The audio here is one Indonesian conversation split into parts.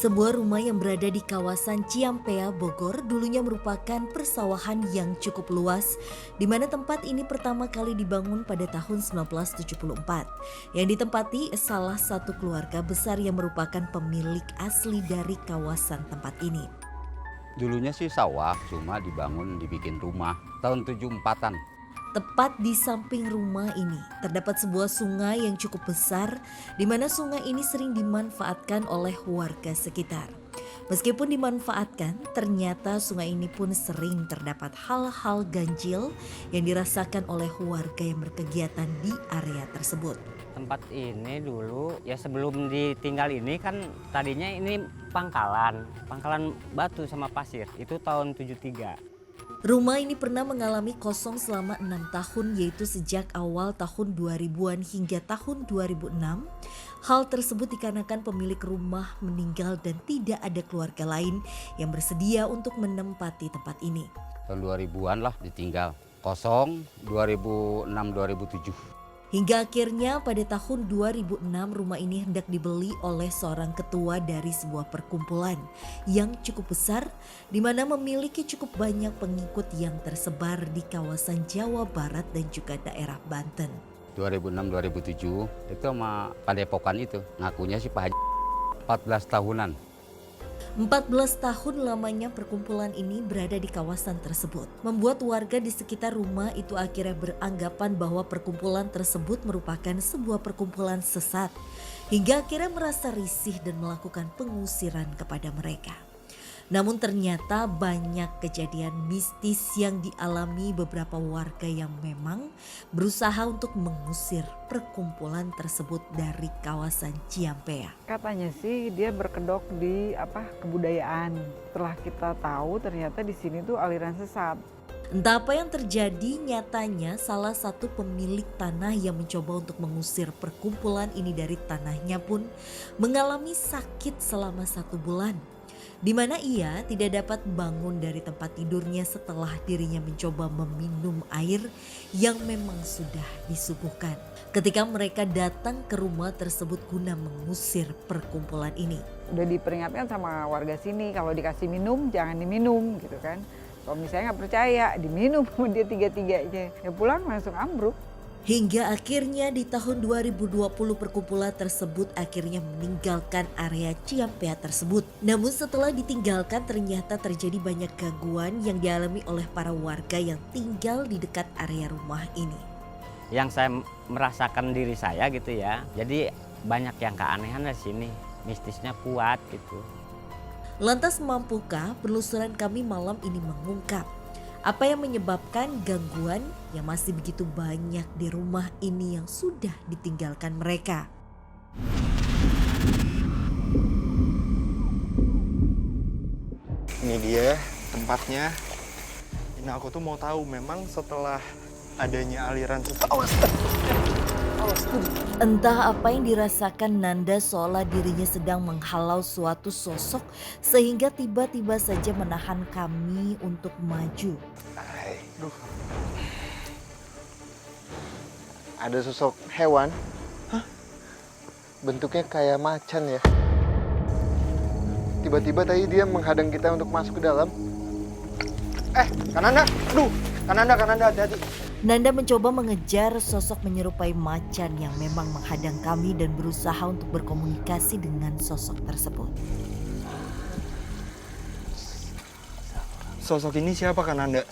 Sebuah rumah yang berada di kawasan Ciampea, Bogor dulunya merupakan persawahan yang cukup luas, di mana tempat ini pertama kali dibangun pada tahun 1974, yang ditempati salah satu keluarga besar yang merupakan pemilik asli dari kawasan tempat ini. Dulunya sih sawah, cuma dibikin rumah tahun 74-an. Tepat di samping rumah ini terdapat sebuah sungai yang cukup besar, di mana sungai ini sering dimanfaatkan oleh warga sekitar. Meskipun dimanfaatkan, ternyata sungai ini pun sering terdapat hal-hal ganjil yang dirasakan oleh warga yang berkegiatan di area tersebut. Tempat ini dulu ya sebelum ditinggal ini kan tadinya ini pangkalan batu sama pasir. Itu tahun 73. Rumah ini pernah mengalami kosong selama 6 tahun, yaitu sejak awal tahun 2000-an hingga tahun 2006. Hal tersebut dikarenakan pemilik rumah meninggal dan tidak ada keluarga lain yang bersedia untuk menempati tempat ini. Tahun 2000-an lah ditinggal. Kosong 2006-2007. Hingga akhirnya pada tahun 2006 rumah ini hendak dibeli oleh seorang ketua dari sebuah perkumpulan yang cukup besar, di mana memiliki cukup banyak pengikut yang tersebar di kawasan Jawa Barat dan juga daerah Banten. 2006-2007 itu sama Padepokan itu, ngakunya sih Pak Haji 14 tahunan. 14 tahun lamanya perkumpulan ini berada di kawasan tersebut, membuat warga di sekitar rumah itu akhirnya beranggapan bahwa perkumpulan tersebut merupakan sebuah perkumpulan sesat, hingga akhirnya merasa risih dan melakukan pengusiran kepada mereka. Namun ternyata banyak kejadian mistis yang dialami beberapa warga yang memang berusaha untuk mengusir perkumpulan tersebut dari kawasan Ciampea. Katanya sih dia berkedok di kebudayaan. Setelah kita tahu ternyata di sini tuh aliran sesat. Entah apa yang terjadi, nyatanya salah satu pemilik tanah yang mencoba untuk mengusir perkumpulan ini dari tanahnya pun mengalami sakit selama 1 bulan, di mana ia tidak dapat bangun dari tempat tidurnya setelah dirinya mencoba meminum air yang memang sudah disuguhkan. Ketika mereka datang ke rumah tersebut guna mengusir perkumpulan ini. Udah diperingatkan sama warga sini kalau dikasih minum jangan diminum gitu kan. Kalau misalnya nggak percaya diminum dia 3-3-nya. Ya pulang langsung ambruk. Hingga akhirnya di tahun 2020 perkumpulan tersebut akhirnya meninggalkan area Ciampea tersebut. Namun setelah ditinggalkan ternyata terjadi banyak gangguan yang dialami oleh para warga yang tinggal di dekat area rumah ini. Yang saya merasakan diri saya gitu ya. Jadi banyak yang keanehan di sini. Mistisnya kuat gitu. Lantas mampukah penelusuran kami malam ini mengungkap apa yang menyebabkan gangguan yang masih begitu banyak di rumah ini yang sudah ditinggalkan mereka? Ini dia tempatnya. Ini aku tuh mau tahu memang setelah adanya aliran sesat. Entah apa yang dirasakan Nanda seolah dirinya sedang menghalau suatu sosok sehingga tiba-tiba saja menahan kami untuk maju. Duh. Ada sosok hewan. Hah? Bentuknya kayak macan ya. Tiba-tiba tadi dia menghadang kita untuk masuk ke dalam. Kananda, aduh, Kananda, hati-hati. Nanda mencoba mengejar sosok menyerupai macan yang memang menghadang kami dan berusaha untuk berkomunikasi dengan sosok tersebut. Sosok ini siapa Kananda?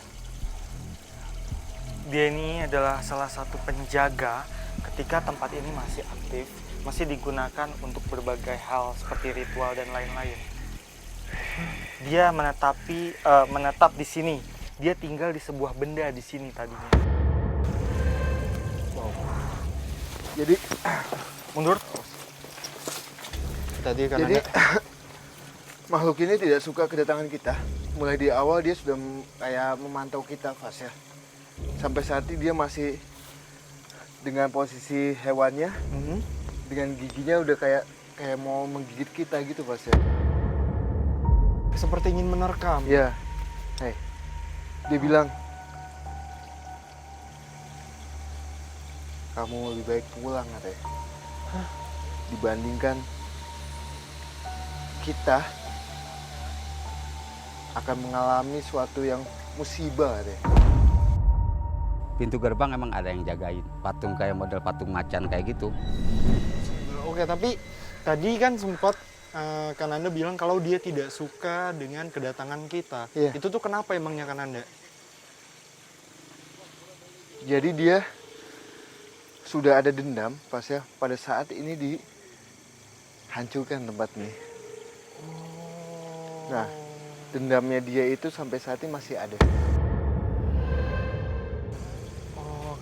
Dia ini adalah salah satu penjaga ketika tempat ini masih aktif, masih digunakan untuk berbagai hal seperti ritual dan lain-lain. Dia menetap di sini. Dia tinggal di sebuah benda di sini tadinya. Wow. Jadi mundur. Tadi Kananda. Makhluk ini tidak suka kedatangan kita. Mulai di awal dia sudah kayak memantau kita, Fas ya. Sampai saat ini dia masih dengan posisi hewannya, dengan giginya udah kayak mau menggigit kita gitu, Fas ya. Seperti ingin menerkam. Iya. Hei, dia bilang, kamu lebih baik pulang katanya. Dibandingkan kita akan mengalami suatu yang musibah deh. Pintu gerbang emang ada yang jagain. Patung kayak model patung macan kayak gitu. Oke, tapi tadi kan sempat Kananda bilang kalau dia tidak suka dengan kedatangan kita. Iya. Itu tuh kenapa emangnya Kananda? Jadi dia sudah ada dendam pas ya pada saat ini dihancurkan tempat ini. Nah, dendamnya dia itu sampai saat ini masih ada.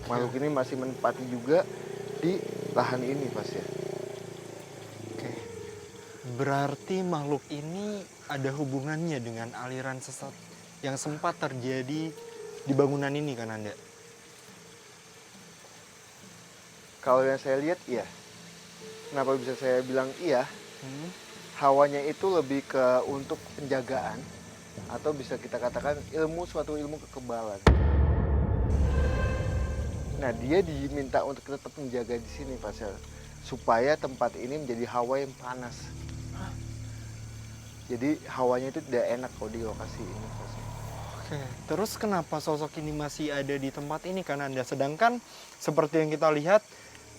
Makhluk ini masih menempati juga di lahan ini pas ya. Oke. Berarti makhluk ini ada hubungannya dengan aliran sesat yang sempat terjadi di bangunan ini kan Anda? Kalau yang saya lihat iya. Kenapa bisa saya bilang iya? Hawanya itu lebih ke untuk penjagaan atau bisa kita katakan suatu ilmu kekebalan. Nah, dia diminta untuk tetap menjaga di sini, Pasel, supaya tempat ini menjadi hawa yang panas. Jadi hawanya itu tidak enak kalau di lokasi ini, Pasel. Oke, terus kenapa sosok ini masih ada di tempat ini kan Anda? Sedangkan seperti yang kita lihat,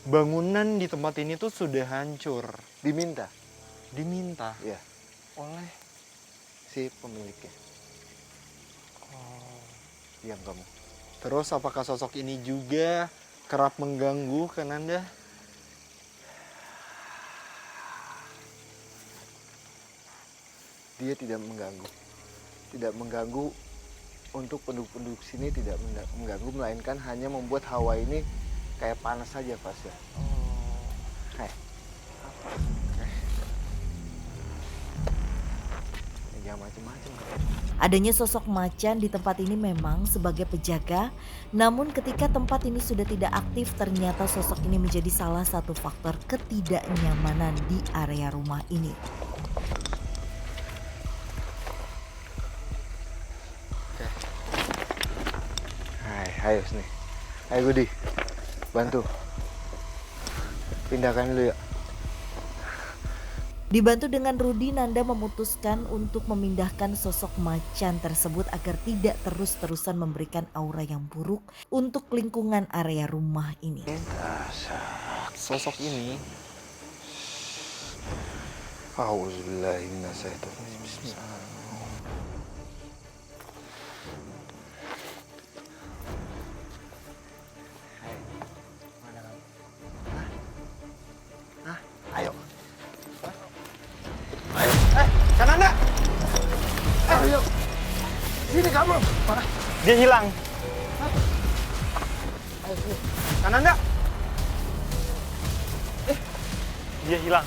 bangunan di tempat ini tuh sudah hancur. Diminta, Diminta ya, oleh si pemiliknya. Diam kamu. Terus apakah sosok ini juga kerap mengganggu kan Anda? Dia tidak mengganggu. Tidak mengganggu untuk penduduk-penduduk sini, tidak mengganggu, melainkan hanya membuat hawa ini kayak panas saja, Pasel. Hai. Jangan macam-macam. Adanya sosok macan di tempat ini memang sebagai penjaga, namun ketika tempat ini sudah tidak aktif, ternyata sosok ini menjadi salah satu faktor ketidaknyamanan di area rumah ini. Hai, ayo sini. Ayo Budi, bantu. Pindahkan dulu ya. Dibantu dengan Rudi, Nanda memutuskan untuk memindahkan sosok macan tersebut agar tidak terus-terusan memberikan aura yang buruk untuk lingkungan area rumah ini. Sosok ini Auzubillahi minasyaitonir rajim. Ayo. Kananda! Ayo. Sini kamu. Dia hilang. Kananda! Dia hilang.